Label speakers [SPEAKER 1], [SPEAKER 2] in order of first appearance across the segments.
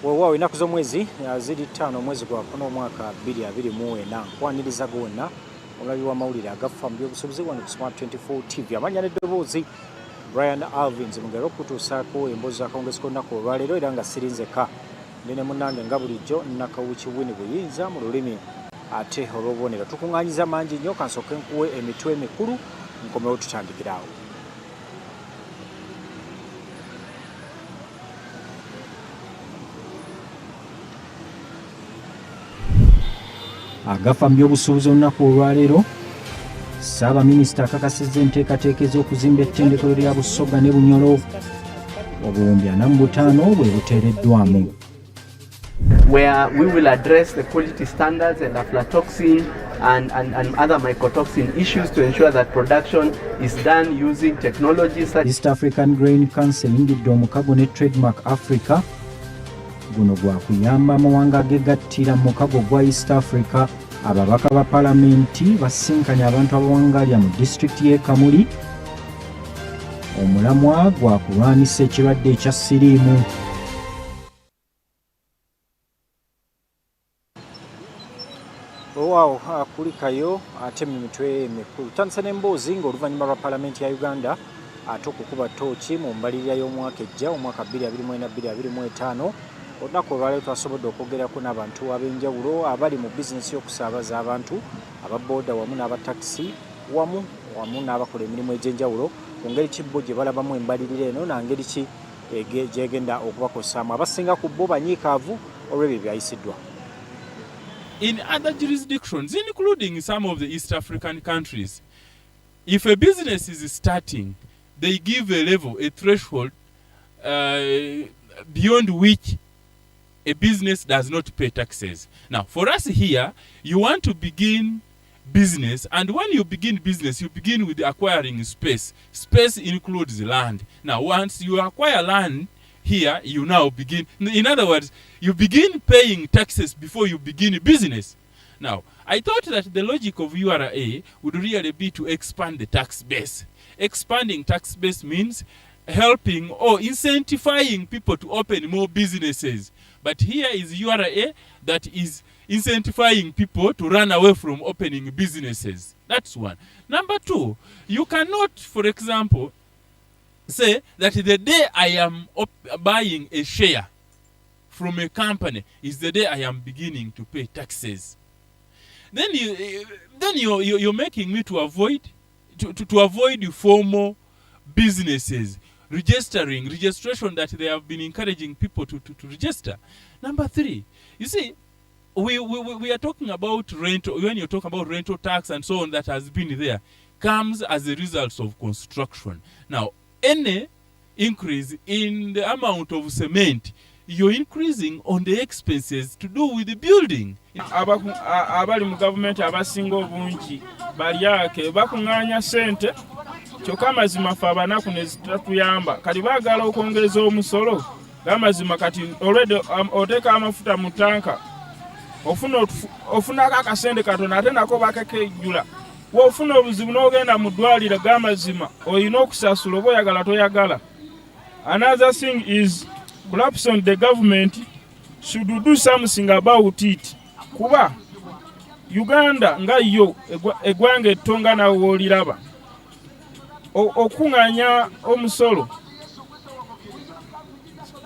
[SPEAKER 1] Weewaawo ennaku z'omwezi ziri 5 omwezi gwa Kono omwaka 2024 nkwaniriza gonna omulabi w'amawulire agafa mu byobusuubuzi wano ku Smart 24 TV amanya n'eddoboozi Brian Alvins mugero okutuusaako emboozi z'akawungeezi k'olunaku olwaleero era nga sirinzeka ndine munnange nga bulijjo Nakawuki Winnie Buyinza mu lulimi ate olw'obubonero tukuŋŋaanyiza mangi nnyo kansooke nkuwe emitwe emikulu nkomewo tutandikiraawo. Agafa mu byobusuubuzi olunaku olwaleero Ssaabaminisita akakasizza enteekateeka ez'okuzimba ettendekero lya Busoga ne Bunyolo obuwumbi 45 bwe buteereddwamu.
[SPEAKER 2] Where we will address the quality standards and aflatoxin and other mycotoxin issues to ensure that production is done using technologies such
[SPEAKER 1] East African Grain Council ingidde omukago ne Trademark Africa guno gwa kuyamba amawanga agegattira mu mukago gwa East Africa. Ababaka ba Palamenti basinkanye abantu abawangalya mu disitulikiti y'e Kamuli omulamwa gwa kulwanisa ekirwadde ekya siriimu. Waawo akulikayo ate mu mitwe emikulu tutandise n'emboozi ng'oluvannyuma lwa Palamenti ya Uganda ate okukuba ttooki mu mbalirira y'omwaka ejja omwaka 2024-2025 olunaku olwaleero twasobodde okwogerako n'abantu ab'enjawulo abali mu bizinesi y'okusaabaza abantu ababooda wamu n'abatakisi wamu n'abakola emirimu egy'enjawulo ku ngeri ki bo gye balabamu embalirira eno nangeri ki gyegenda okubakosaamu abasinga ku bo banyiikaavu olw'ebyo byayisiddwa.
[SPEAKER 3] In other jurisdictions, including some of the East African countries, if a business is starting, they give a level, a threshold beyond which a business does not pay taxes. Now, for us here, you want to begin business, and when you begin business, you begin with acquiring space. Space includes land. Now, once you acquire land, here you now begin, in other words, you begin paying taxes before you begin business. Now, I thought that the logic of URA would really be to expand the tax base. Expanding tax base means helping or incentivizing people to open more businesses. But here is URA that is incentivizing people to run away from opening businesses. That's one. Number two, you cannot, for example, say that the day I am buying a share from a company is the day I am beginning to pay taxes. Then you're making me to avoid formal businesses, registration that they have been encouraging people to register. Number three, you see, we are talking about rental. When you talk about rental tax and so on that has been there, comes as a result of construction. Now, any increase in the amount of cement, you're increasing on the expenses to do with the building.
[SPEAKER 4] Abali mu government abasinga obungi balyake bakuŋŋaanya ssente kyokka amazima fe abanaku ne zitatuyamba kati baagala okwongeza omusolo g'amazima kati olwedde oteeka amafuta mu tanka ofunako akasente katono ate nako bakakejjula wofuna obuzibu n'ogenda mu ddwaliro g'amazima olina okusasula oba oyagala toyagala. Another thing is perhaps on the government should do something about it. Kuba Uganda nga yo eggwanga ettonga nawe wooliraba okuŋŋaanya omusolo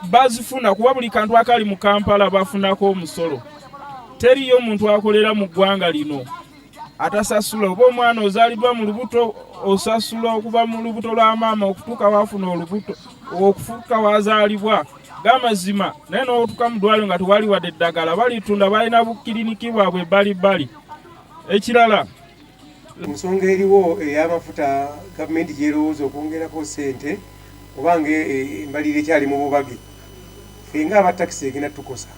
[SPEAKER 4] bazifuna kuba buli kantu akali mu Kampala bafunako omusolo. Teriyo omuntu akolera mu ggwanga lino atasasula. Oba omwana ozaalibwa mu lubuto osasula okuva mu lubuto lwa maama okutuuka wafuna olubuto okufuuka wazaalibwa g'amazima naye n'otuuka mu ddwaliro nga tewali wadde eddagala balitunda balina bukiriniki bwabwe bali. Ekirala
[SPEAKER 5] ensonga eriwo ey'amafuta gavumenti gyerowooza okwongerako ssente kubanga embalirira ekyali mu bubage ffe ng'abatakisi egenda tukosa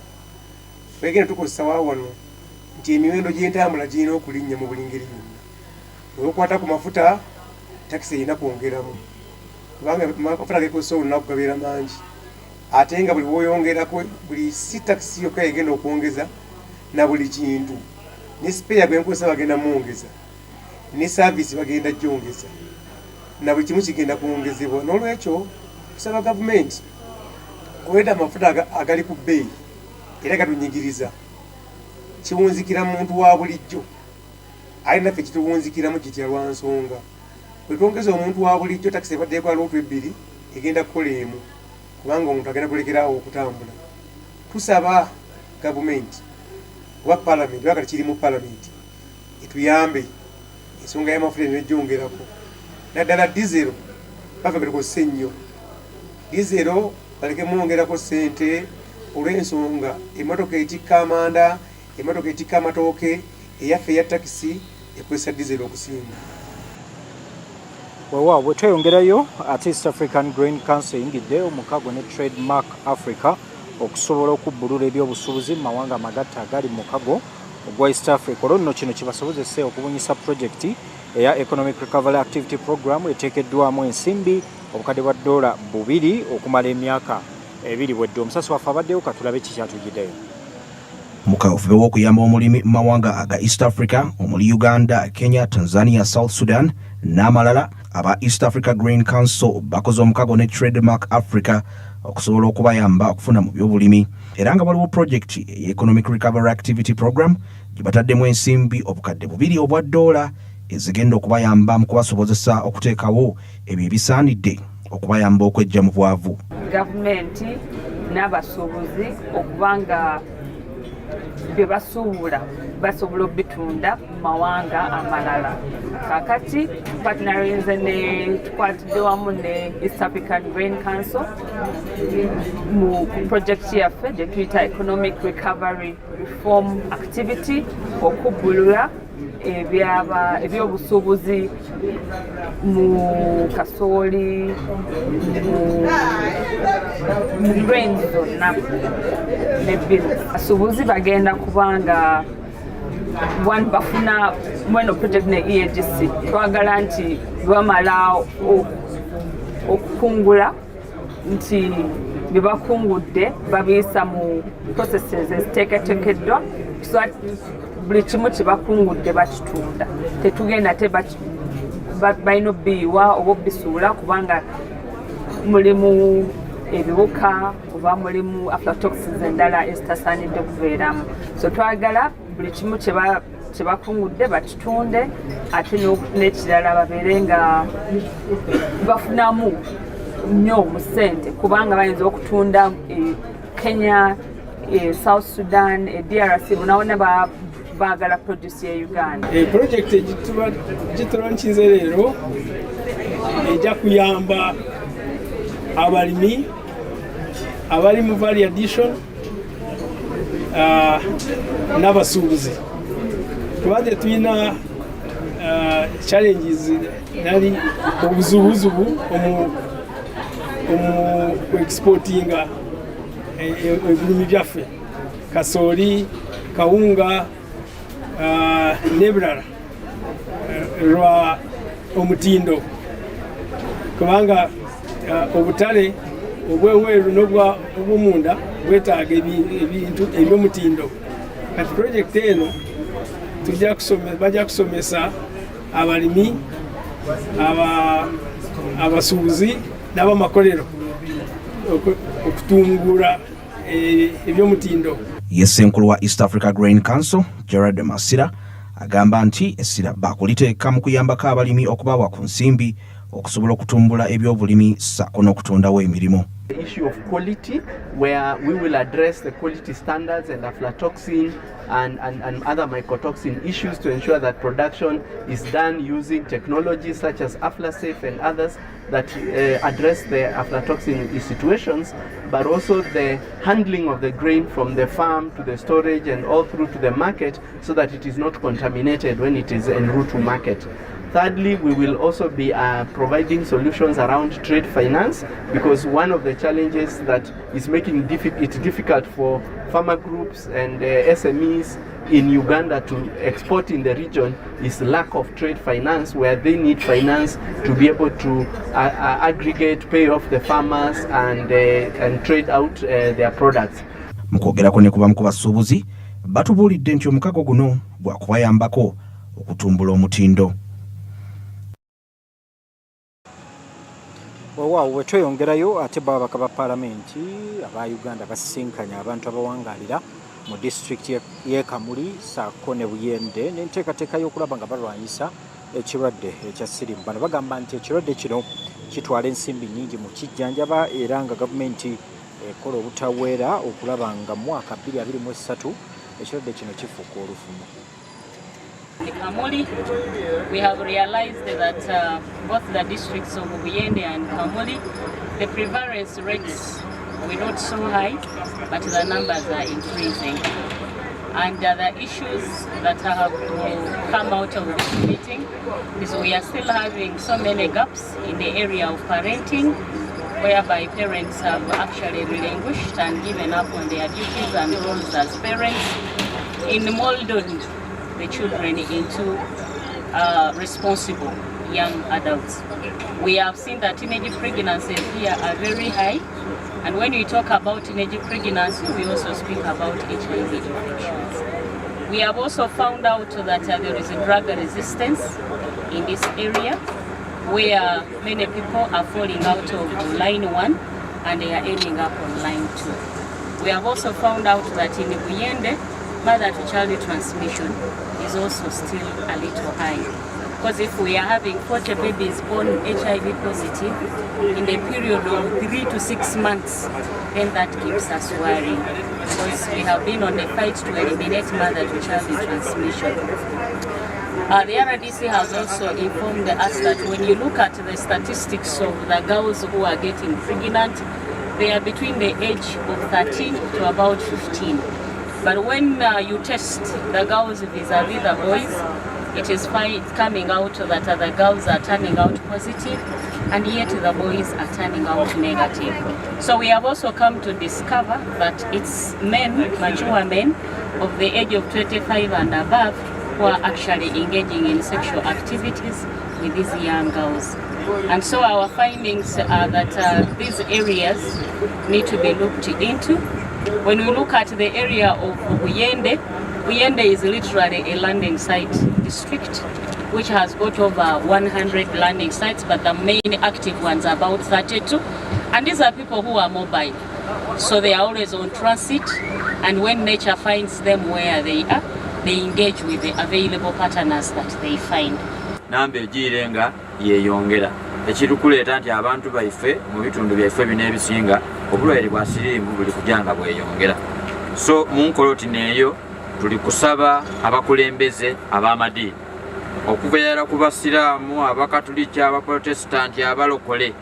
[SPEAKER 5] egenda tukozesa wawano nti emiwendo gy'entambula girina okulinnya mu buli ngeri yonna. Olwokukwata ku mafuta takisi erina kwongeramu kubanga amafuta gekozesa olunaku gabeera mangi ate nga buli woyongerako buli si takisi yokka egenda okwongeza na buli kintu ne sipeya gwenkozesa bagenda mwongeza ne saavisi bagenda gyongeza na buli kimu kigenda kwongezebwa. N'olwekyo tusaba gavumenti kuwedde amafuta agali ku bbeeyi era katunyigiriza kiwunzikira muntu wa bulijjo alina ffe kituwunzikiramu kitya lwa nsonga bwe twongeza omuntu wa bulijjo takisi ebaddeeko alootu ebbiri egenda kukola emu kubanga omuntu agenda kulekerawo okutambula tusaba gavumenti oba palamenti oba kati kiri mu palamenti etuyambe ensonga y'amafuta enejjongerako naddala dizero baffe ketukozesa ennyo dizero baleke mwongerako ssente olw'ensonga emmotoka etikka amanda emmotoka etikka amatooke eyaffe eya takisi ekozesa dizero okusinga
[SPEAKER 1] weewaawo bwe tweyongerayo ate East African Grain Council eyingidde omukago ne Trademark Africa okusobola okubbulula ebyobusuubuzi mu mawanga amagatte agali mu mukago ogwa East Africa. Olwo nno kino kibasobozese okubunyisa pulojekiti eya Economic Recovery Activity Program eteekeddwamu ensimbi obukadde bwa $200 okumala emyaka 2 bwedde. Omusasi waffe abaddewo katulabe kikyatujjiddeyo.
[SPEAKER 6] Mu kaweefube w'okuyamba omulimi mu mawanga aga East Africa omuli Uganda, Kenya, Tanzania, South Sudan n'amalala, aba East Africa Grain Council bakoze omukago ne Trademark Africa okusobola okubayamba okufuna mu byobulimi era nga waliwo pulojekiti ey'Economic Recovery Activity Program gye bataddemu ensimbi obukadde $200 ezigenda okubayamba mu kubasobozesa okuteekawo ebyo ebisaanidde okubayamba okwejja mu bwavu.
[SPEAKER 7] Gavumenti n'abasuubuzi okubanga bye basuubula basobola obitunda mu mawanga amalala. Kakati partnerinze ne tukwatidde wamu ne East African Grain Council mu project yaffe gye tuyita Economic Recovery Reform Activity okubbulula ebyobusuubuzi mu kasooli mu grains zonna ne beans. Abasuubuzi bagenda kubanga one bafuna mweno project ne EAGC twagala nti bamala okukungula nti bye bakungudde babiyisa mu processes eziteeketeekeddwa so buli kimu kye bakungudde bakitunda tetugenda balina obbiyiwa oba obbisuula kubanga mulimu ebiwuka oba mulimu aflatoxins endala ezitasaanidde okubeeramu. So twagala buli kimu kye bakungudde bakitunde ate n'ekirala babeere nga bafunamu nnyo mu ssente kubanga bayinza okutunda Kenya, South Sudan, DRC bonabona baagala produce ya Uganda.
[SPEAKER 4] Project gitulonchize leero ejja kuyamba abalimi abali mu value addition n'abasuubuzi kubadde tulina challenges nali obuzubuzubu omu exportinga ebirimi byaffe kasooli kawunga n'ebirala lwa omutindo kubanga obutale obweweeru n'obwomunda bwetaaga ebintu ebyomutindo. Kati project eno bajja kusomesa abalimi abasuubuzi n'abamakolero okutungula ebyomutindo.
[SPEAKER 6] Ssenkulu wa East Africa Grain Council Gerard Masira agamba nti essira baakuliteeka mu kuyambako abalimi okubawa ku nsimbi okusobola okutumbula ebyobulimi ssaako n'okutondawo emirimu.
[SPEAKER 2] The issue of quality, where we will address the quality standards and aflatoxin and other mycotoxin issues to ensure that production is done using technologies such as AflaSafe and others that address the aflatoxin situations, but also the handling of the grain from the farm to the storage and all through to the market so that it is not contaminated when it is en route to market. Thirdly, we will also be providing solutions around trade finance, because one of the challenges that is making it difficult for farmer groups and SMEs in Uganda to export in the region is lack of trade finance, where they need finance to be able to aggregate, pay off the farmers and trade out their products.
[SPEAKER 6] Mukwogerako ne kubamu ku basuubuzi batubuulidde nti omukago guno gwakubayambako okutumbula omutindo.
[SPEAKER 1] Waawo wetweyongerayo ate babaka ba paalamenti aba Uganda basisinkanya abantu abawangalira mu district y'e Kamuli Saako ne Buyende n'enteekateeka y'okulaba nga balwanyisa ekirwadde ekya siriimu. Bano bagamba nti ekirwadde kino kitwala ensimbi nnyingi mu kijjanjaba era nga gavumenti ekola obutaweera okulaba nga mwaka 2023 ekirwadde kino kifuuka olufumo.
[SPEAKER 8] In Kamuli, we have realized that both the districts of Buyende and Kamuli, the prevalence rates were not so high, but the numbers are increasing. And the issues that have come out of this meeting is we are still having so many gaps in the area of parenting, whereby parents have actually relinquished and given up on their duties and roles as parents in molding the children into responsible young adults. We have seen that teenage pregnancies here are very high, and when we talk about teenage pregnancy, we also speak about HIV infections. We have also found out that there is a drug resistance in this area, where many people are falling out of line 1 and they are ending up on line 2. We have also found out that in Buyende, mother-to-child transmission is also still a little high. Because if we are having 40 babies born HIV positive in the period of 3 to 6 months, then that keeps us worrying. Because we have been on the fight to eliminate mother-to-child transmission. The RDC has also informed us that when you look at the statistics of the girls who are getting pregnant, they are between the age of 13 to about 15. But when you test the girls vis-a-vis the boys, it is coming out that the girls are turning out positive, and yet the boys are turning out negative. So we have also come to discover that it's men, mature men, of the age of 25 and above who are actually engaging in sexual activities with these young girls. And so our findings are that these areas need to be looked into. When we look at the area of Buyende, Buyende is literally a landing site district which has got over 100 landing sites, but the main active ones are about 32. And these are people who are mobile. So they are always on transit, and when nature finds them where they are, they engage with the available partners that they find.
[SPEAKER 9] Nambe jirenga yeyongera. Ekirikuleeta nti abantu baife mu bitundu byaife bino ebisinga obulwaire bwa siriimu buli kujanga bweyongera. So mu nkoloti neeyo tuli kusaba abakulembeze ab'amadiini okuveera ku basiraamu, abakatuliki, abaprotestanti, abalokole.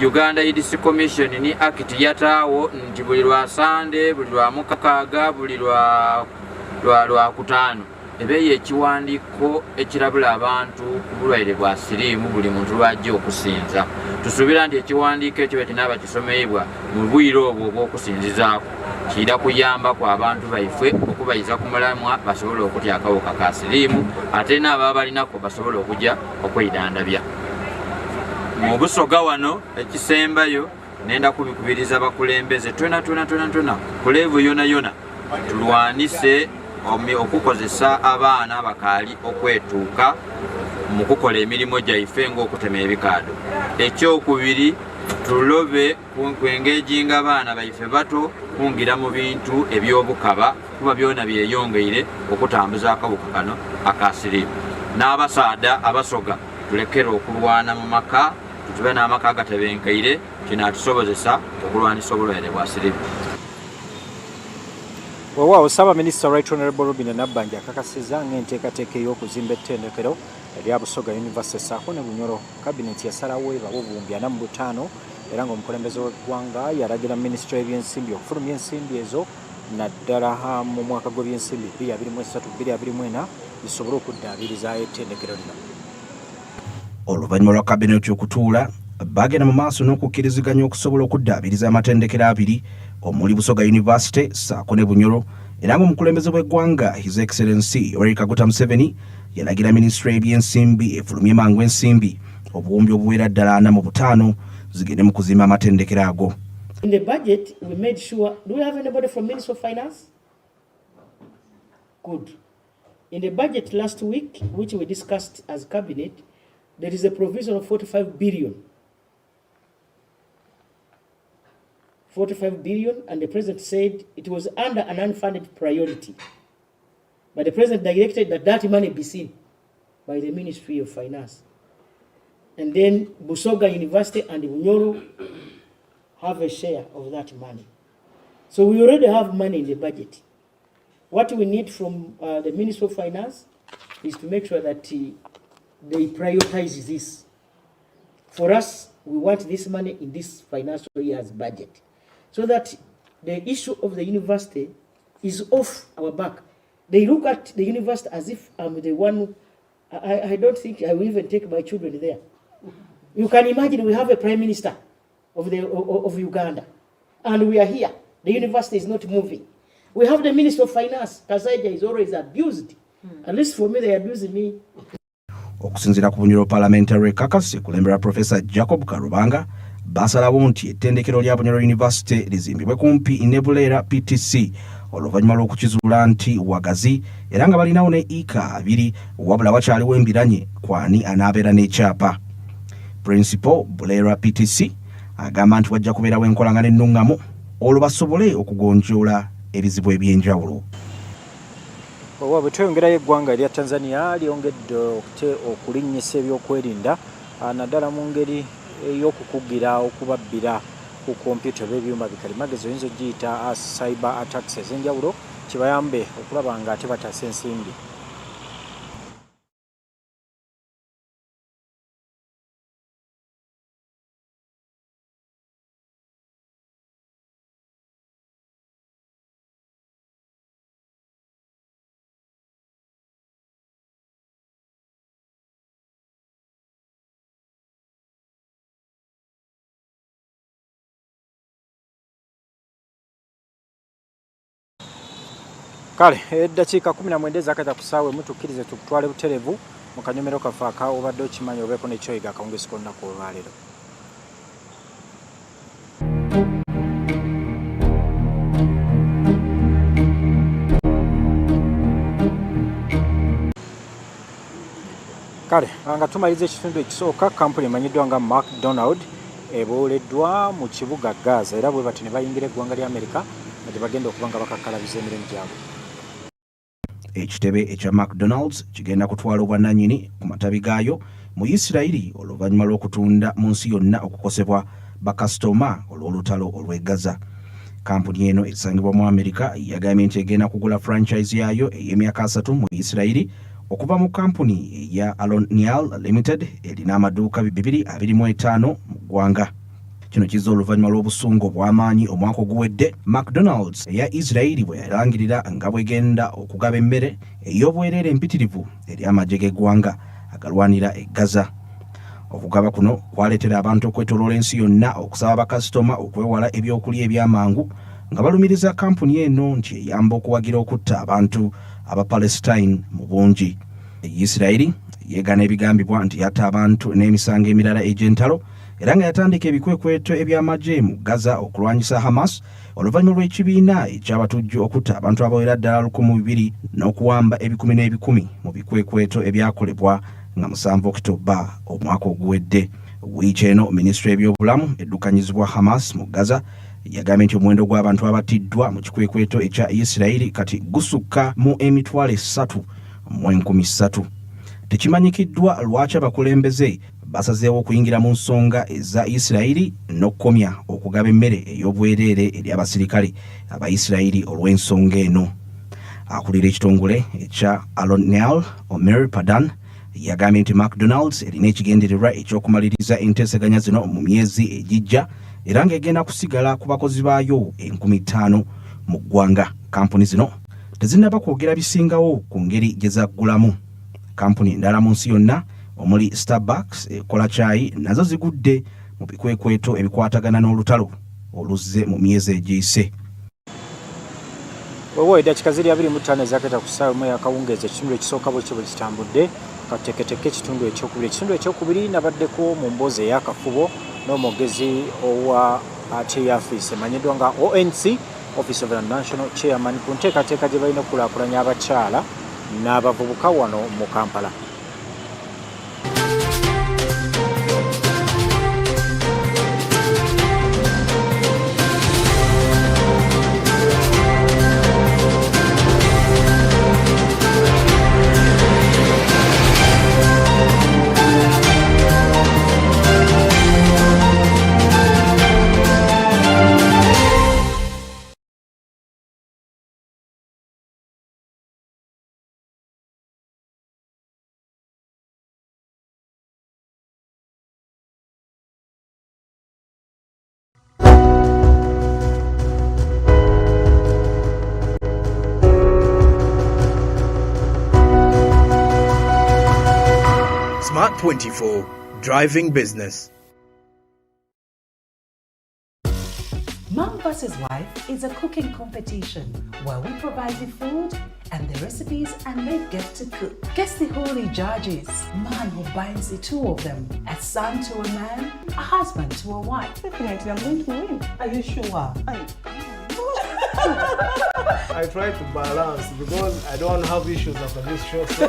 [SPEAKER 9] Uganda EDC Commission ni act yataawo nti buli lwa Sande, buli lwa mukakaaga, buli lwa kutaano ebeeyo ekiwandiiko ekirabula abantu ku bulwaire bwa siriimu buli muntu lwajja okusinza. Tusuubira nti ekiwandiiko ekyo bwe kinaaba kisomeibwa mu bwire obwo obw'okusinzizaako kiira kuyambako abantu baife okubayiza ku mulamwa basobole okutya akawuka ka siriimu, ate n'ababa balinako basobole okujja okweyidandabya. Mu Busoga wano ekisembayo nenda kubikubiriza bakulembeze tona ku levu yona tulwanise okukozesa abaana bakaali okwetuuka mu kukola emirimu gyaife ng'okutema ebikaado. Ekyokubiri, tulobe kwengeejinga abaana baife bato kungira mu bintu eby'obukaba kuba byona byeyongeire okutambuza akawuka kano aka siriimu. N'abasaada abasoga tulekere okulwana mu maka, tutube n'amaka agatebenkeire kinaatusobozesa okulwanisa obulwaire bwa siriimu.
[SPEAKER 1] Waawo Ssaabaminisita Right Honorable Robinah Nabbanja akakasizza ng'enteekateeka ey'okuzimba ettendekero erya Busoga University Saako ne Bunyoro Kabineti yasalawo ebawe obuwumbi 45 era ng'omukulembeze w'eggwanga yalagira Minisitule y'ebyensimbi okufulumya ensimbi ezo naddala mu mwaka gw'ebyensimbi 2023-2024 zisobole okuddaabiriza ettendekero lino.
[SPEAKER 6] Oluvannyuma lwa Kabineti okutuula bagenda mu maaso n'okukkiriziganya okusobola okuddaabiriza amatendekero abiri omuli Busoga University Saako ne Bunyoro, era ng'omukulembeze w'eggwanga His Excellency Yoweri Kaguta Museveni yalagira Minisitule y'ebyensimbi efulumye mangu ensimbi obuwumbi obuwera ddala 45 zigende mu kuzimba amatendekero ago.
[SPEAKER 10] In the budget, we made sure, do we have anybody from Ministry of Finance? Good. In the budget last week, which we discussed as cabinet, there is a provision of 45 billion 45 billion, and the president said it was under an unfunded priority. But the president directed that that money be seen by the Ministry of Finance. And then Busoga University and Bunyoro have a share of that money. So we already have money in the budget. What we need from the Ministry of Finance is to make sure that they prioritize this. For us, we want this money in this financial year's budget, so that the issue of the university is off our back. They look at the university as if I'm the one. I don't think I will even take my children there. You can imagine we have a prime minister of Uganda, and we are here. The university is not moving. We have the Minister of Finance. Kazaija is always abused. At least for me, they abuse me.
[SPEAKER 6] Okusinzira ku Bunyoro Parliamentary Caucus kulembera Professor Jacob Karubanga basalawo nti ettendekero lya Bunyoro University lizimbibwe kumpi Nebulera PTC oluvannyuma lw'okukizuula nti wagazi era nga balinawo ne eka 2 wabula wakyaliwo embiranye kwani anaabeera n'ekyapa. Principal Bulera PTC agamba nti wajja kubeerawo enkolagana ennungamu olwo basobole okugonjoola ebizibu eby'enjawulo.
[SPEAKER 1] Bwe tweyongerayo eggwanga erya Tanzania lyongedde okulinnyisa ebyokwerinda naddala mu ngeri ey'okukugira okubabbira ku kompyuta b'ebyuma bikalimagezi oyinza ogiyita cyber attacks ez'enjawulo kibayambe okulaba nga ate bataasa ensimbi. Kale eddakiika 19 zakata ku ssaawa mutukkirize tukutwale buterevu mu kanyomero kaffe aka obadde okimanyi obeeko n'ekyoyiga akawungezi k'olunaku olwaleero. Kale nga tumaliriza ekitundu ekisooka, kampuni emanyiddwa nga McDonald ebooleddwa mu kibuga Gaza era bwe bati ne bayingira eggwanga lya Amerika nga gye bagenda okuba nga bakakkalabiza emirimu gyabwe.
[SPEAKER 6] Ekitebe ekya McDonald's kigenda kutwala obwannannyini ku matabi gaayo mu Isirayiri oluvannyuma lw'okutunda mu nsi yonna okukosebwa bakasitoma olw'olutalo olw'e Gaza. Kampuni eno esangibwa mu Amerika yagambye nti egenda kugula franchise yaayo ey'emyaka 3 mu Isirayiri okuva mu kampuni eya Alonial Limited erina amaduuka 225 mu ggwanga. Kino kizza oluvannyuma lw'obusungu obw'amaanyi omwaka oguwedde McDonald's eya Isirayiri bwe yarangirira nga bwegenda okugaba emmere ey'obwereere empitirivu eri amagye g'eggwanga agalwanira e Gaza. Okugaba kuno kwaleetera abantu okwetooloola ensi yonna okusaba bakasitoma okwewala ebyokulya eby'amangu nga balumiriza kampuni eno nti eyamba okuwagira okutta abantu Abapalestine mu bungi. Isirayiri yeegana ebigambibwa nti yatta abantu n'emisango emirala egy'entalo era nga yatandika ebikwekweto eby'amagye mu Gaza okulwanyisa Hamas oluvannyuma lw'ekibiina eky'abatujju okutta abantu abawera ddala 200 n'okuwamba ebikumi n'ebikumi mu bikwekweto ebyakolebwa nga 7 Oktoba omwaka oguwedde. Wiiki eno minisitule y'ebyobulamu eddukanyizibwa Hamas mu Gaza yagambye nti omuwendo gw'abantu abattiddwa mu kikwekweto ekya Isirayiri kati gusukka mu emitwalo 3,300. Tekimanyikiddwa lwaki abakulembeze basazeewo okuyingira mu nsonga eza Isirayiri n'okkomya okugaba emmere ey'obwereere eri abasirikale Abayisirayiri olw'ensonga eno. Akulira ekitongole ekya Alonial Omer Padan yagambye nti McDonald's erina ekigendererwa eky'okumaliriza enteeseganya zino mu myezi egijja era ng'egenda kusigala ku bakozi baayo 5,000 mu ggwanga. Kampuni zino tezinnaba kwogera bisingawo ku ngeri gye zaggulamu. Kampuni endala mu nsi yonna omuli Starbucks ekola caayi nazo zigudde mu bikwekweto ebikwatagana n'olutalo oluzze mu myezi egiyise.
[SPEAKER 1] Wewe eddakiika ziri 25 ezaketa ku ssaawa emu ey'akawungeezi ekitundu ekisooka bwe kitambudde kateeketeke ekitundu ekyokubiri. Ekitundu ekyokubiri nabaddeko mu mboozi ey'akafubo n'omwogezi owa TFC emanyiddwa nga ONC Office of the National Chairman ku nteekateeka gye balina okukulaakulanya abakyala n'abavubuka wano mu Kampala.
[SPEAKER 6] Smart 24, driving business.
[SPEAKER 11] Mom vs. Wife is a cooking competition where we provide the food and the recipes and they get to cook. Guess the holy judges. Man who binds the two of them. A son to a man, a husband to a wife.
[SPEAKER 12] Definitely, I'm going to win.
[SPEAKER 11] Are you sure?
[SPEAKER 12] I try to balance because I don't have issues after this show. So.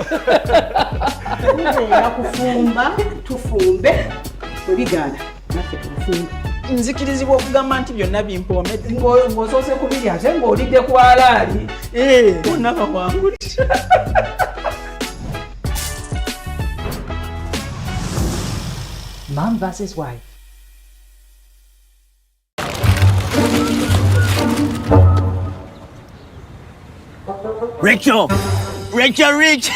[SPEAKER 13] Nzikirizibwa okugamba nti byonna bimpomedde ng'osoose kubiri ate ng'olidde ku alaali onnaba wanguti.
[SPEAKER 11] Mom vs. Wife.
[SPEAKER 14] Rachel Rich.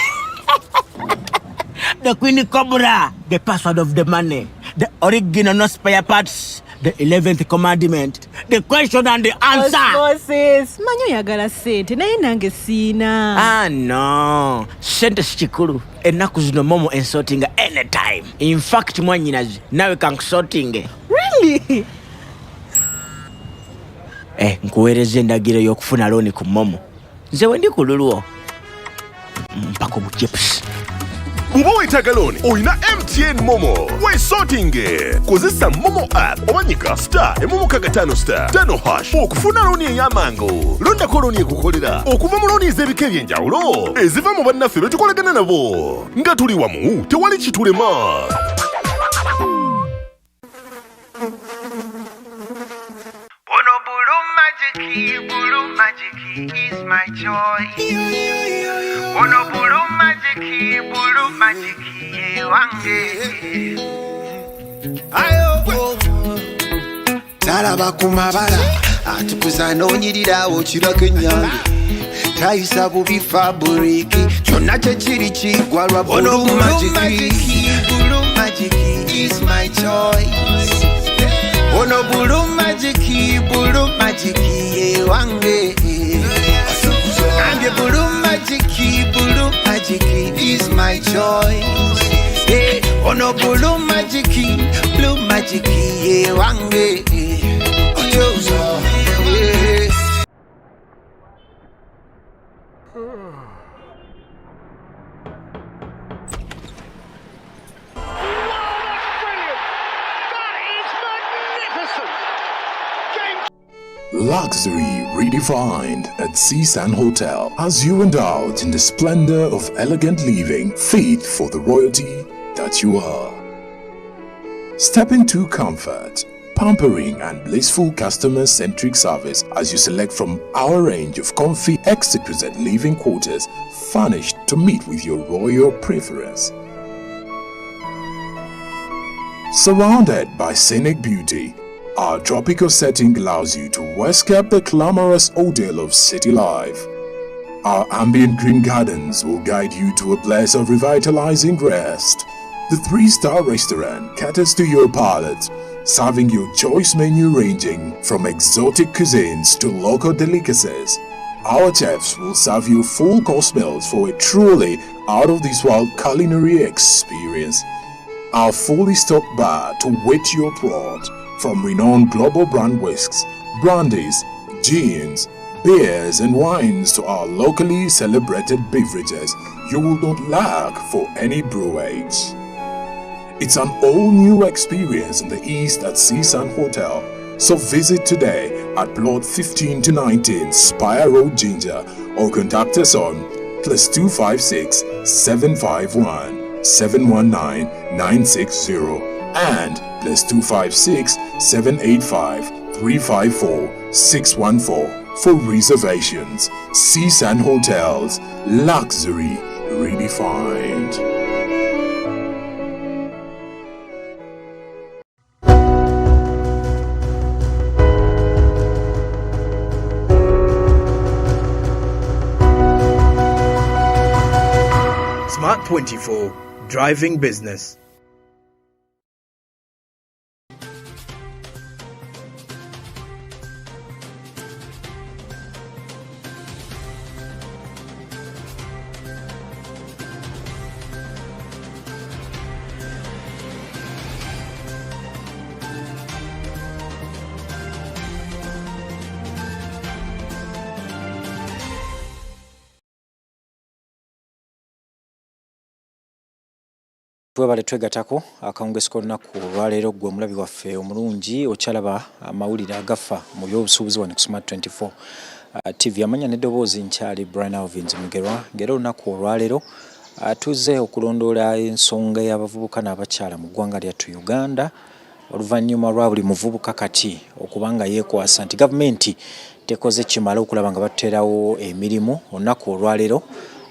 [SPEAKER 14] The Queen Cobra, the password of the money, the original no spare parts, the 11th commandment, the question and the answer.
[SPEAKER 15] Osmosis, manyo yagala sente naye nange siina.
[SPEAKER 14] Ah no, sente sikikulu. Ennaku zino momo ensorting anytime. In fact mwanyinazi nawe kankusorting.
[SPEAKER 15] Really?
[SPEAKER 14] Nkuweereza endagiro y'okufuna looni ku momo. Nze wendi ku lulwo mpako bu chips.
[SPEAKER 16] Bw'oba weetaaga looni olina MTN Momo weesortinge. Kozesa Momo app omanyiga *555# okufuna looni ey'amangu. Londako looni ekukolera okuva mu looni ez'ebika eby'enjawulo eziva mu bannaffe be tukolagana nabo. Nga tuli wamu tewali kitulema.
[SPEAKER 17] Bulu Magiki is my choice. Ono Bulu Magiki wange. Ayo Talaba kumabala atukuza nonyirirawo kirako enyange. Tayisa bubi fabriki kyonna kyekiri kigwa lwa Bulu Magiki. Bulu Magiki is my choice. Ono Bulu Magiki ye wange. And Bulu Magiki is my choice. Hey, ono Bulu Magiki ye wange.
[SPEAKER 18] Luxury redefined at Seasand Hotel as you indulge in the splendor of elegant living fit for the royalty that you are. Step into comfort, pampering and blissful customer-centric service as you select from our range of comfy exquisite living quarters furnished to meet with your royal preference. Surrounded by scenic beauty, our tropical setting allows you to escape the glamorous ordeal of city life. Our ambient green gardens will guide you to a place of revitalizing rest. The 3-star restaurant caters to your palate, serving your choice menu ranging from exotic cuisines to local delicacies. Our chefs will serve you full course meals for a truly out-of-this-world culinary experience. Our fully stocked bar to whet your throat. From renowned global brand whisks, brandies, gins, beers and wines to our locally celebrated beverages, you will not lack for any brewage. It's an all-new experience in the East at Seasand Hotel. So visit today at plot 15 to 19 Spire Road, Ginger, or contact us on +256 751 719 960 and +256 785 354 614 for reservations. Seasand Hotels, luxury redefined.
[SPEAKER 6] Smart 24, driving business.
[SPEAKER 1] twebale twegatako akawungezi k'olunaku olwaleero gwe omulabi waffe omulungi okyalaba amawulire agafa mu byobusuubuzi wano ku Smart 24 TV. Amanya n'eddoboozi nkyali Brian Alvins Mugerwa ng'era olunaku olwaleero tuze okulondoola ensonga y'abavubuka n'abakyala mu ggwanga lyattu Uganda oluvannyuma lwa buli muvubuka kati okubanga yeekwasa nti gavumenti tekoze kimala okulaba nga baterawo emirimu. Olunaku olwaleero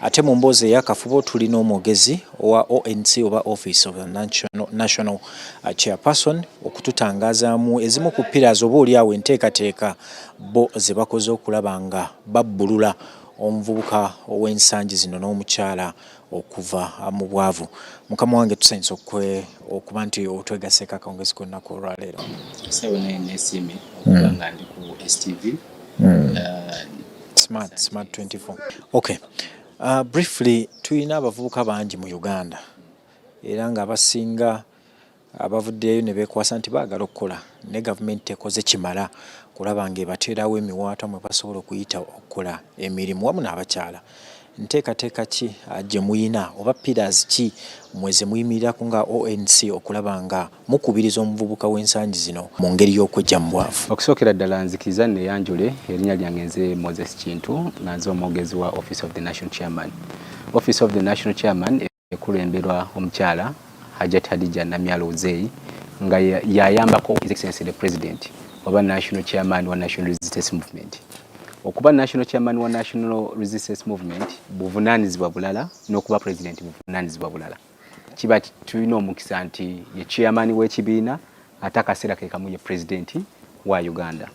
[SPEAKER 1] ate mu mboozi ey'akafubo tulina omwogezi owa ONC oba Office of the National Chairperson okututangazaamu ezimu ku pillars oba oliawo enteekateeka bo ze bakoze okulaba nga babbulula omuvubuka ow'ensangi zino n'omukyala okuva mu bwavu. Mukama wange tusanyusa okuba nti otwegaseeko akawungezi k'olunaku olwaleero.
[SPEAKER 19] Sewe n'esiimi okuba nga ndi ku DSTV.
[SPEAKER 1] Smart 24. Okay. Briefly, tulina abavubuka bangi mu Uganda era nga abasinga abavuddeyo ne beekwasa nti baagala okukola ne gavumenti ekoze kimala kulaba nga ebateerawo emiwaatwa mwe basobola okuyita okukola emirimu wamu n'abakyala. Nteekateeka ki gye muyina oba pillars ki mweze muyimirirako nga ONC okulaba nga mukubiriza omuvubuka w'ensangi zino mu ngeri y'okwejja mu bwavu?
[SPEAKER 19] Okusookera ddala nzikiriza neyanjule erinnya lyange nze Moses Kintu nga nze omwogezi wa Office of the National Chairman. Office of the National Chairman ekulemberwa omukyala Hajat Hadija Namyalo Uzei nga yayambako His Excellency the President oba National Chairman wa National Resistance Movement. Okuba National Chairman wa National Resistance Movement buvunaanyizibwa bulala n'okuba President buvunaanyizibwa bulala. Kiba tulina omukisa nti ye chairman w'ekibiina ate akaseera ke kamu ye President wa Uganda.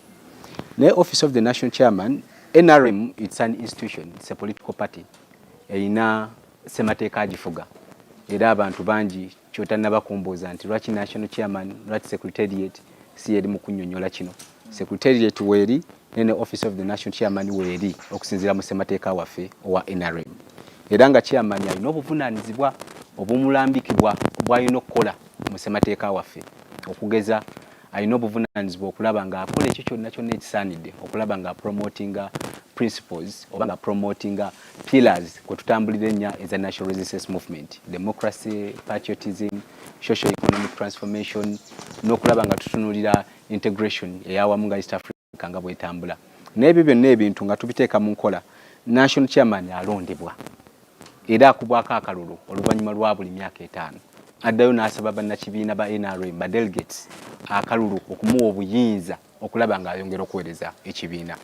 [SPEAKER 19] Ne Office of the National Chairman, NRM, it's an institution, it's a political party. Erina ssemateeka agifuga. Era abantu bangi kyotannaba kumbuuza nti lwaki National Chairman, lwaki Secretariat si eri mu kunnyonnyola kino. Secretariat weeri nene Office of the National Chairman weeri okusinziira mu ssemateeka waffe owa NRM. Era nga chairman alina obuvunaanyizibwa obumulambikibwa bw'alina okukola mu ssemateeka waffe. Okugeza alina obuvunaanyizibwa okulaba nga akola ekyo kyonna kyonna ekisaanidde okulaba nga promotinga principles oba nga promotinga pillars kwe tutambulira ennya eza National Resistance Movement, democracy, patriotism, social economic transformation n'okulaba nga tutunulira integration eyawamu nga East Africa nga bwetambula. N'ebyo byonna ebintu nga tubiteeka mu nkola, National Chairman alondebwa era akubwako akalulu oluvannyuma lwa buli myaka 5. Addayo n'asaba bannakibiina ba NRM ba delegates akalulu okumuwa obuyinza okulaba nga ayongera okuweereza ekibiina.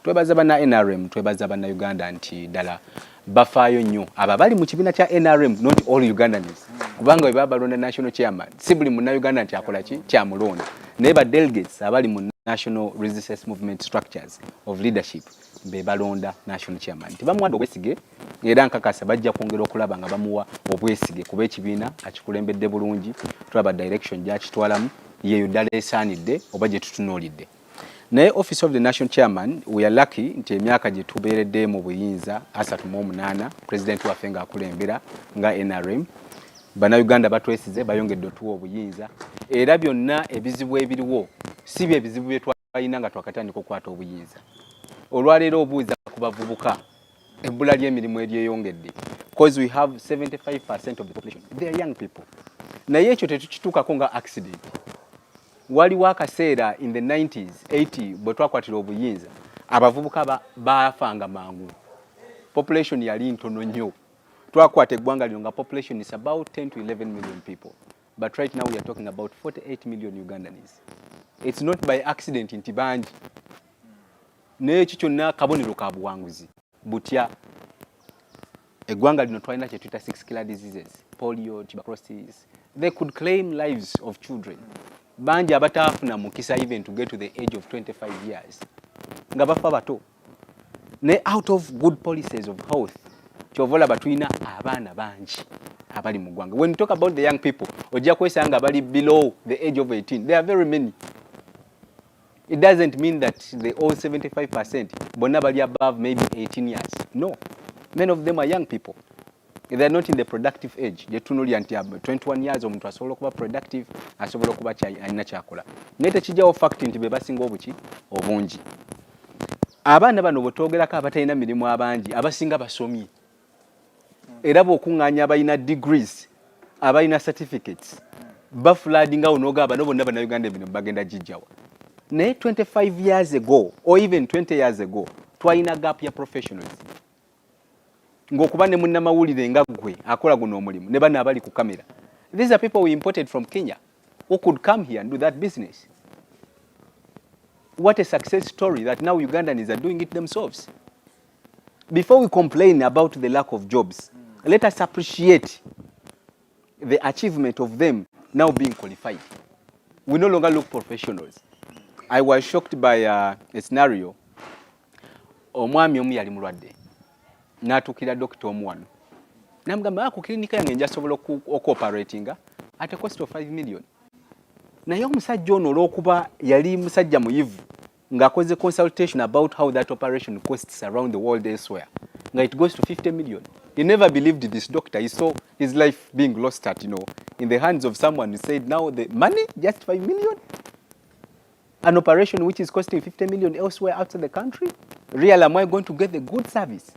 [SPEAKER 19] Twebaza banna NRM, twebaza banna Uganda nti ddala bafaayo nnyo abo bali mu kibiina kya NRM, not all Ugandans. Kubanga bwe baba balonda National Chairman si buli munna Uganda nti akola ki kyamulonda. Naye ba delegates abali mu National Resistance Movement structures of leadership be balonda National Chairman. Tibamuwadde obwesige era nkakasa bajja kwongera okulaba nga bamuwa obwesige kuba ekibiina akikulembedde bulungi, tulaba direction gyakitwalamu yeyo ddala esaanidde oba gye tutunuulidde. Naye Office of the National Chairman, we are lucky nti emyaka gye tubeeredde mu buyinza 38 President waffe nga akulembera nga NRM, Bannayuganda batwesize bayongedde otuwa obuyinza era byonna ebizibu ebiriwo si bye ebizibu bye twalina nga twakatandika okukwata obuyinza. Olwaleero obuuza ku bavubuka ebbula ly'emirimu eryeyongedde because we have 75% of the population, they are young people. Naye ekyo tetukituukako nga accident. Waliwo akaseera in the 90s, 80 bwe twakwatira obuyinza abavubuka baafanga mangu. Population yali ntono nnyo. Twakwata eggwanga lino nga population is about 10 to 11 million people. But right now we are talking about 48 million Ugandans. It's not by accident nti bangi. N'ekyo kyonna kabonero ka buwanguzi. Butya eggwanga lino twalina kye tuyita 6 killer diseases, polio, tuberculosis. They could claim lives of children. Bangi abataafuna mukisa even to get to the age of 25 years. Nga bafa bato. Ne out of good policies of health. Kyovola batulina abaana bangi abali mu ggwanga. When you talk about the young people, ojja kwesanga abali below the age of 18. There are very many. It doesn't mean that they all 75% bonna bali above maybe 18 years. No. Many of them are young people. They are not in the productive age. They tunulya nti 21 years omuntu asobola okuba productive, asobola okuba alina kyakola. Naye tekijjawo fact nti be basinga obuki obungi. Abaana bano bwetwogerako abatalina mirimu abangi abasinga basomye. Era bw'okuŋŋaanya abalina degrees abalina certificates bafuladinga onogaba no bonna bana Uganda bino bagenda jijjawa naye 25 years ago or even 20 years ago twalina gap ya professionals ng'okuba ne munnamawulire nga gwe akola guno omulimu ne bana abali ku kamera. These are people we imported from Kenya who could come here and do that business. What a success story that now Ugandans are doing it themselves. Before we complain about the lack of jobs, let us appreciate the achievement of them now being qualified. We no longer look professionals. I was shocked by a scenario. Omwami omu yali mulwadde. N'atuukira dokita omuwano. Namugamba ku klinika yange nja sobola okoperatinga at a cost of 5 million. Naye omusajja ono olw'okuba yali musajja muyivu ng'akoze consultation about how that operation costs around the world elsewhere. Nga it goes to 50 million. He never believed this doctor. He saw his life being lost at, in the hands of someone who said, now the money, just 5 million? An operation which is costing 50 million elsewhere outside the country? Really, am I going to get the good service?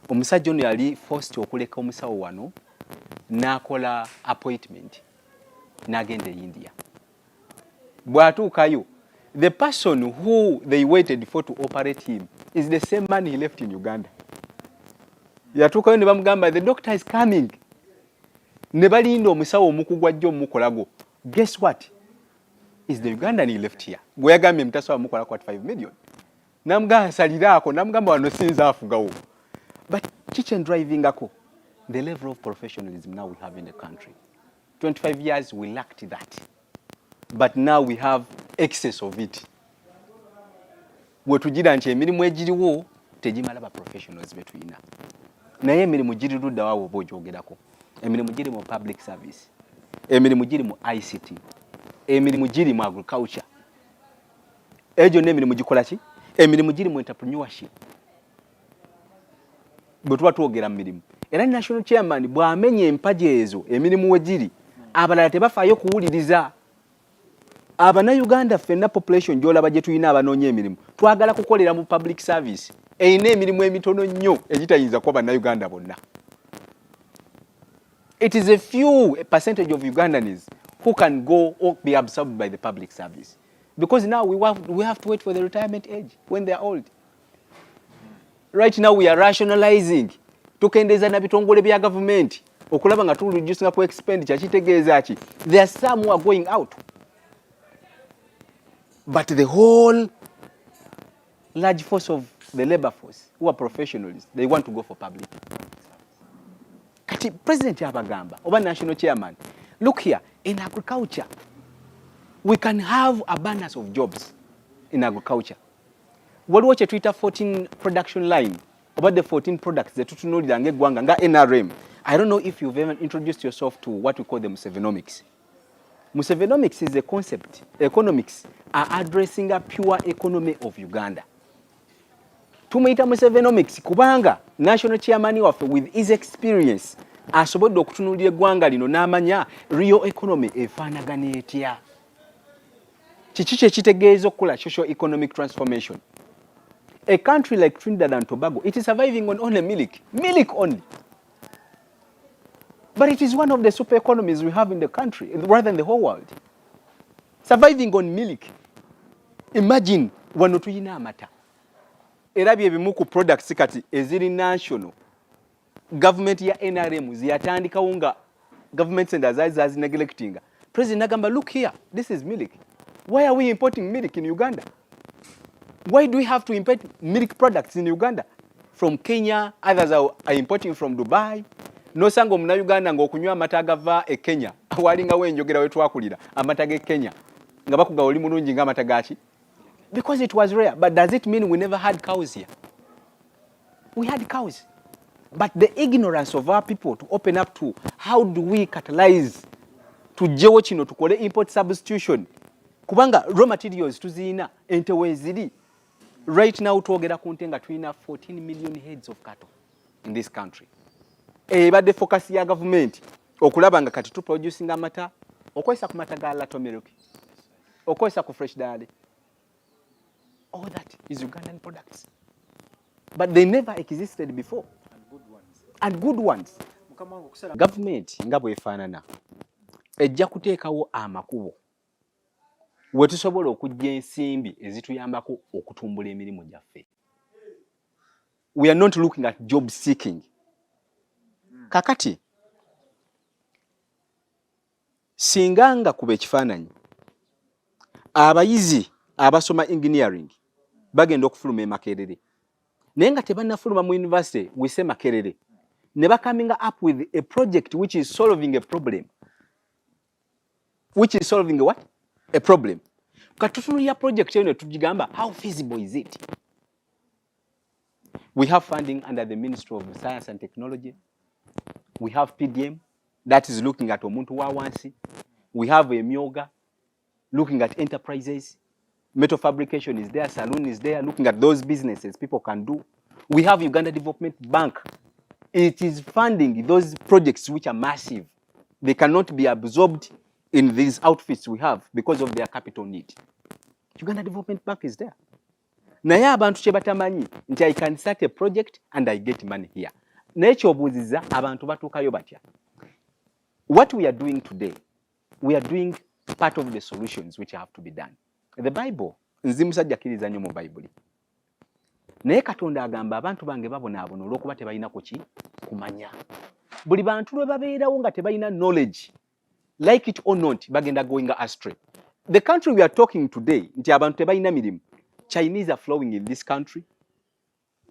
[SPEAKER 19] Omusajja ono yali forced okuleka omusawo wano n'akola appointment n'agenda e India. Bw'atuukayo, the person who they waited for to operate him is the same man he left in Uganda. Yatuukayo ne bamugamba, the doctor is coming. Ne balinda omusawo omukugwa jjo omukolago. Guess what? Is the Ugandan he left here. Gwe yagambye mutasobola mukolako at 5 million. Namugamba nsaliraako, namugamba wano sinza afugawo. But kitchen driving ako, the level of professionalism now we have in the country. 25 years we lacked that. But now we have excess of it. Wetugira nti emirimu egiriwo tegimala ba professionals betulina. Naye emirimu giri ludda waawo bw'ogyogerako. Emirimu giri mu public service. Emirimu giri mu ICT. Emirimu giri mu agriculture. Egyo n'emirimu gikola ki? Emirimu giri mu entrepreneurship. Bwe tuba twogera mu mirimu. Era national chairman bw'amenya empagi ezo emirimu we giri, abalala tebafaayo kuwuliriza. Uganda ffenna population gy'olaba gye tulina abanoonya emirimu twagala kukolera mu public service eyina emirimu emitono nnyo egitayinza kuba Uganda bonna. It is a few percentage of Ugandans who can go or be absorbed by the public service, because now we have to wait for the retirement age when they are old. Right now we are rationalizing tukendeeza na bitongole bya government okulaba nga reducing up expenditure. Kitegeeza ki? There are some who are going out. But the whole large force of the labor force, who are professionals, they want to go for public. Kati President Yabagamba, oba national chairman, look here, in agriculture, we can have abundance of jobs in agriculture. What watch a Twitter 14 production line about the 14 products that tutunulira ng'eggwanga nga NRM. I don't know if you've ever introduced yourself to what we call the Musevenomics. Musevenomics is a concept. Economics are addressing a pure economy of Uganda. Tumeita Musevenomics kubanga national chairman waffe with his experience asobodde okutunuulira eggwanga lino n'amanya real economy efaanagana etya. Kiki kye kitegeeza okukola social economic transformation. A country like Trinidad and Tobago, it is surviving on only milk only. But it is one of the super economies we have in the country, rather than the whole world. Surviving on milk. Imagine wano tuyina amata. Era byebimu ku products kati eziri national. Government ya NRM ziyatandikawo nga government centers zazi neglecting. President Nagamba, look here, this is milk. Why are we importing milk in Uganda? Why do we have to import milk products in Uganda? From Kenya, others are importing from Dubai. Nosanga muna Uganda ng'okunywa amata agava e Kenya. Walinga wenjogera wetwakulira amata ge Kenya. Nga bakuga oli mulungi nga amata gachi. Because it was rare. But does it mean we never had cows here? We had cows. But the ignorance of our people to open up to how do we catalyze to jewo kino tukole import substitution. Kubanga raw materials tuzina ente weziri. Right now twogera ku nte nga tulina 14 million heads of cattle in this country. Ebadde focus ya government okulaba nga kati tu producing amata okozesa ku mata ga lato milk okozesa ku fresh dairy. All that is Ugandan products, but they never existed before, and good ones. Government nga bwefaanana ejja kuteekawo amakubo we tusobola okujja ensimbi ezituyambako okutumbula emirimu gyaffe. We are not looking at job seeking. Kakati singa nga kuba ekifaananyi abayizi abasoma engineering bagenda okufuluma Makerere naye nga tebannafuluma mu university wise Makerere ne coming up with a project which is solving a problem. Which is solving a what? A problem. Katutunulia project eno tujigamba, how feasible is it? We have funding under the Ministry of Science and Technology. We have PDM that is looking at omuntu wa wansi. We have a Myoga looking at enterprises. Metal fabrication is there, saloon is there, looking at those businesses people can do. We have Uganda Development Bank. It is funding those projects which are massive. They cannot be absorbed in these outfits we have because of their capital need. Uganda Development Bank is there. Naye abantu kye batamanyi nti I can start a project and I get money here. Naye kyobuuziza abantu batuukayo batya. What we are doing today, we are doing part of the solutions which have to be done. The Bible, nzi musajja akkiriza nnyo mu Bible. Naye Katonda agamba abantu bange babonaabona olw'okuba tebalina kuki kumanya. Buli bantu lwe babeerawo nga tebalina knowledge, like it or not, bagenda going astray. The country we are talking today, nti abantu tebalina mirimu. Chinese are flowing in this country.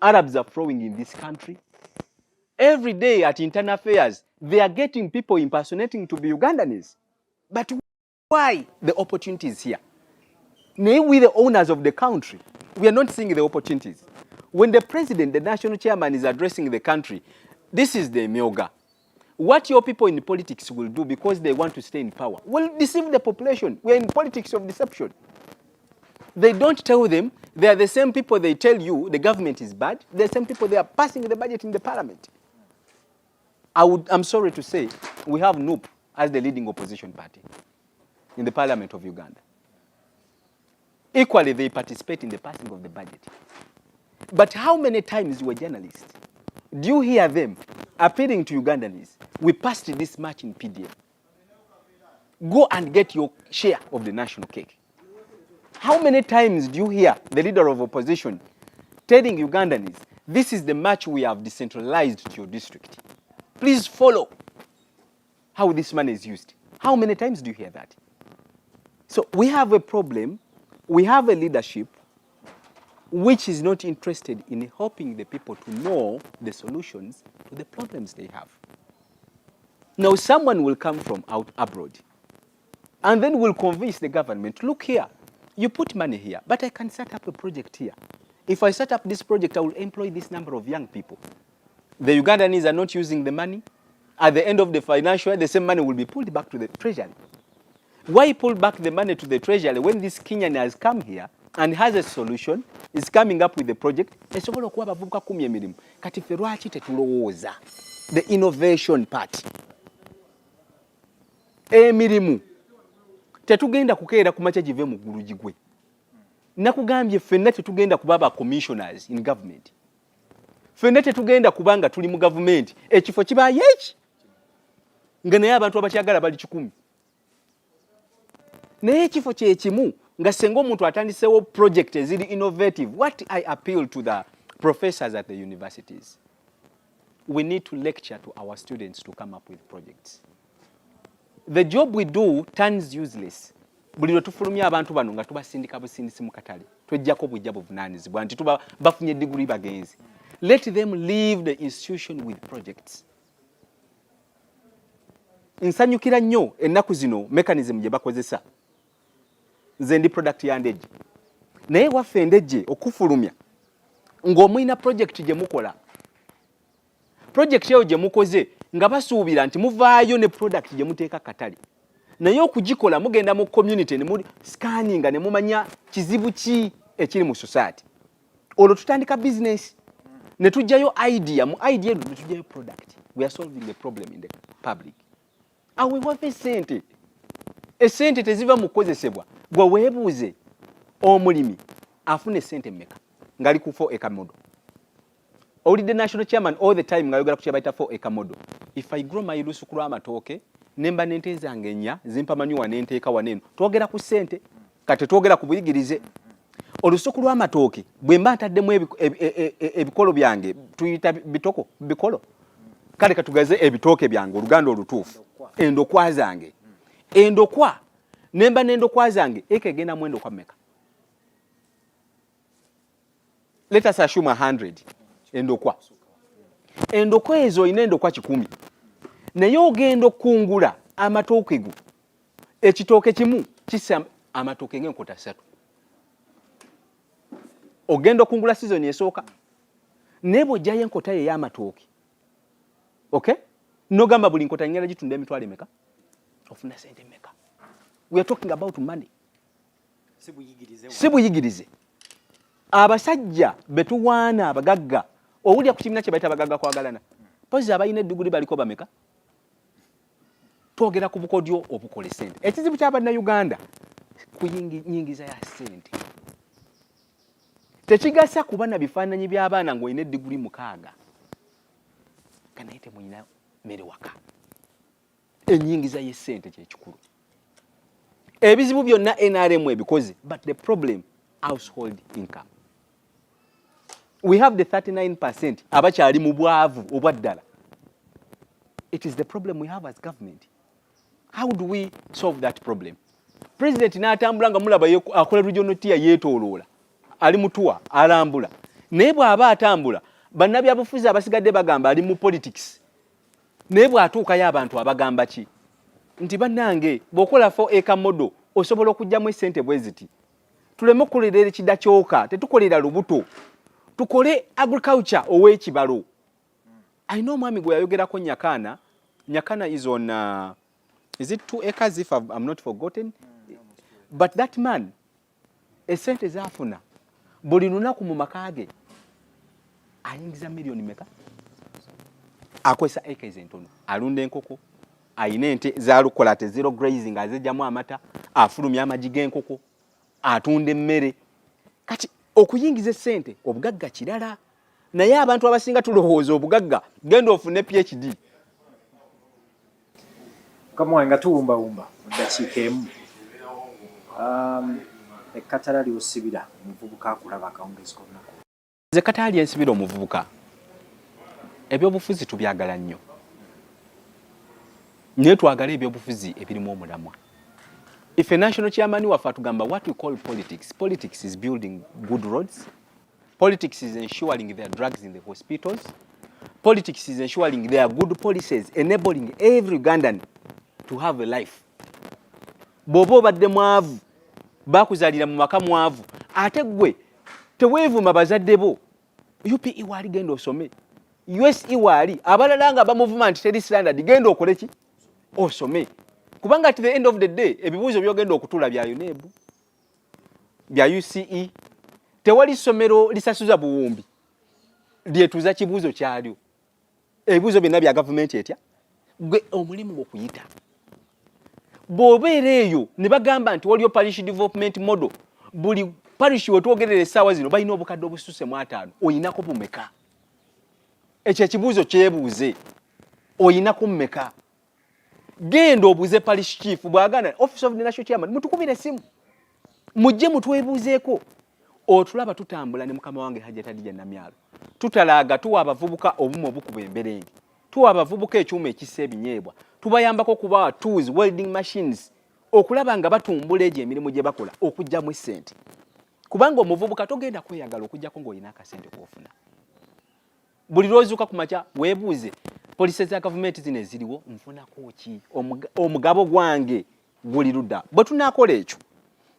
[SPEAKER 19] Arabs are flowing in this country. Every day at internal affairs, they are getting people impersonating to be Ugandans. But why the opportunities here? We the owners of the country, we are not seeing the opportunities. When the president, the national chairman is addressing the country, this is the Myoga. What your people in politics will do because they want to stay in power will deceive the population. We are in politics of deception. They don't tell them. They are the same people they tell you the government is bad. The same people they are passing the budget in the parliament. I'm sorry to say, we have NUP as the leading opposition party in the parliament of Uganda. Equally, they participate in the passing of the budget. But how many times you are journalists? Do you hear them appealing to Ugandans? We passed this much in PDM. Go and get your share of the national cake. How many times do you hear the leader of opposition telling Ugandans, this is the much we have decentralized to your district? Please follow how this money is used. How many times do you hear that? So we have a problem. We have a leadership which is not interested in helping the people to know the solutions to the problems they have. Now someone will come from out abroad and then will convince the government, look here, you put money here, but I can set up a project here. If I set up this project, I will employ this number of young people. The Ugandans are not using the money. At the end of the financial year, the same money will be pulled back to the treasury. Why pull back the money to the treasury when this Kenyan has come here and has a solution, is coming up with a project? The innovation part. Emirimu. Tetugenda kukeera kumacha jive mu ggulu jigwe. Nakugambye ffenna tetugenda kubaba commissioners in government. Ffenna tetugenda kubanga tuli mu government. Ekifo kibaye eki. Nga naye abantu abakyagala bali 100. Naye ekifo kye kimu nga senga omuntu atandisewo project eziri innovative. What I appeal to the professors at the universities, we need to lecture to our students to come up with projects. The job we do turns useless. Buli lwe tufulumya abantu bano nga tubasindika busindisi mu katale. Twejjako bujja buvunaanyizibwa nti tuba bafunye degree bagenzi. Let them leave the institution with projects. Nsanyukira nnyo ennaku zino mechanism gye bakozesa. Nze ndi product ya Ndejje. Naye waffe Ndejje okufulumya ng'omulina project gye mukola. Project eyo gye mukoze nga basuubira nti muvaayo ne product gye muteeka katale. Naye okugikola mugenda mu community ne mu scanning ne mumanya kizibu ki ekiri mu society. Olwo tutandika business ne tujjayo idea, mu idea ne tujjayo product. We are solving the problem in the public. Awe wafe sente. Esente teziva mu kukozesebwa. Gwe weebuuze omulimi afune sente mmeka ngali ku 4 acre model. Oli the national chairman all the time ngayogera ku kyabaita for ekamodo. If I grow my lusu kulwa amatoke nemba nente zange nnya zimpa manyuwa nenteeka waneno. Twogera ku ssente kati twogera ku buyigirize. Olusuku lw'amatooke bwe mba ntaddemu ebikolo byange tuyita bitoko bikolo kale katugaze ebitooke byange oluganda olutuufu endokwa zange endokwa nemba n'endokwa zange ekegenda mu endokwa mmeka. Let us assume 100 endokwa ezo ine endokwa 100 naye ogenda okungula amatooke go ekitooke kimu kisa amatooke ng'enkota 3 ogenda okungula season esooka nebo jaye enkota ye y'amatooke. Okay, nogamba buli nkota nyala gitunda emitwalo emeka ofuna sente meka. We are talking about money. Sibuyigirize abasajja betuwaana abagagga owulya ku kibiina kye bayita abagagga kwagalana pozi abayina edduguli baliko bameka. Twogera ku bukodyo obukola sente. Ekizibu ky'Abannayuganda kuyingiza ya sente. Tekigasa kuba na bifaananyi by'abaana ng'olina eddiguli 6 kanayite muyina mmere waka. Ennyingiza y'essente kyekikulu. Ebizibu byonna NRM ebikoze, but the problem household income. We have the 39% abakyali mu bwavu obwaddala. It is the problem we have as government. How do we solve that problem? President n'atambula nga mulaba akola regional tier yeetooloola. Ali mutua alambula naye bw'aba atambula bannabyabufuzi abasigadde bagamba ali mu politics naye bw'atuukayo abantu abagamba ki nti bannange bw'okola for ekamodo osobola okugyamu essente bwe ziti tuleme okukolera ekidakyoka tetukolera lubuto tukole agriculture ow'ekibalo. I know mwami gwe yayogerako Nyakana is on is it 2 acres if I'm not forgotten, but that man essente zaafuna buli lunaku mu makage ayingiza milioni meka akwesa acres entono alunda enkoko ayina ente zalukola te zero grazing azejjamu amata afulumya amagi g'enkoko atunda emmere kati okuyingiza essente obugagga kirala naye abantu abasinga tulowooza obugagga genda ofune PhD
[SPEAKER 1] kamwa nga tuwumbawumba mu ddakiika emu. Ekkatala ly'osibira omuvubuka akulaba akawungezi konnako.
[SPEAKER 19] Nze kataali ensibira omuvubuka ebyobufuzi tubyagala nnyo naye twagala ebyobufuzi ebirimu omulamwa. If a national chairman waffe atugamba what we call politics is building good roads, politics is ensuring there are drugs in the hospitals, politics is ensuring there are good policies enabling every Ugandan to have a life. Bw'oba obadde mwavu bakuzalira mu maka mwavu ate gwe teweevuma bazadde bo UPE waali genda osome USE waali abalala nga ba movement teri standard genda okole ki osome kubanga at the end of the day ebibuuzo byogenda okutula bya UNEB bya UCE tewali ssomero lisasuza buwumbi lyetuuza kibuuzo kyalyo ebibuuzo byonna bya gavumenti etya gwe omulimu gw'okuyita bw'obeera eyo ne bagamba nti waliyo parish development model buli parish wetwogerera essaawa zino balina obukadde obususe mu 5 oyinako bumeka ekyo ekibuuzo kyebuuze oyinako mumeka genda obuuze parish chief bw'agana office of the national chairman mutukubire essimu mujje mutwebuuzeeko otulaba tutambula ne mukama wange Hajjat Hadija Namyalo tutalaaga tuwa abavubuka obumu obukuba emberenge tuwa abavubuka ekyuma ekissa ebinyeebwa tubayambako kubawa tools welding machines okulaba nga batumbula egyo emirimu gye bakola okugyamu essente kubanga omuvubuka togenda kweyagala okuggyako ng'olina akasente k'ofuna buli lw'ozuuka ku makya weebuuze poliisi za gavumenti zino eziriwo nfunako ki omugabo gwange guli ludda bwe tunaakola ekyo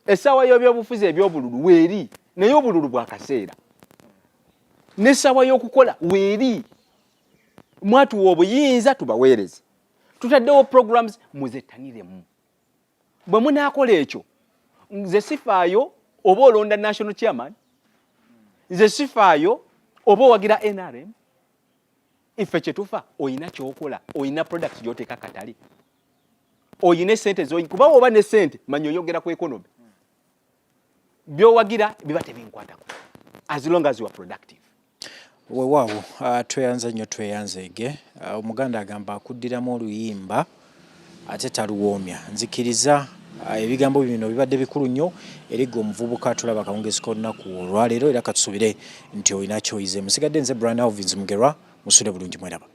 [SPEAKER 19] essaawa y'ebyobufuzi eby'obululu weeri naye obululu bwa kaseera n'essaawa y'okukola weeri mwatuwa obuyinza tubaweereze tutaddewo programs muzettaniremu bwe munaakola ekyo nze sifaayo oba olonda national chairman nze sifaayo oba owagira NRM ife kyetufa oyina kyokola oyina products gy'oteeka katale oyina essente zoyi kuba oba ne ssente manya oyogera ku economy by'owagira biba tebinkwatako as long as you are productive.
[SPEAKER 1] Weewaawo tweyanze nnyo tweyanzeege. Omuganda agamba akuddiramu oluyimba ate taluwoomya. Nzikiriza ebigambo bino bibadde bikulu nnyo eri ggwe omuvubuka tulaba akawungezi k'olunaku olwaleero era katusubire nti olina kyoyize. Musigadde nze Brian Alvins Mugerwa musule bulungi mweraba.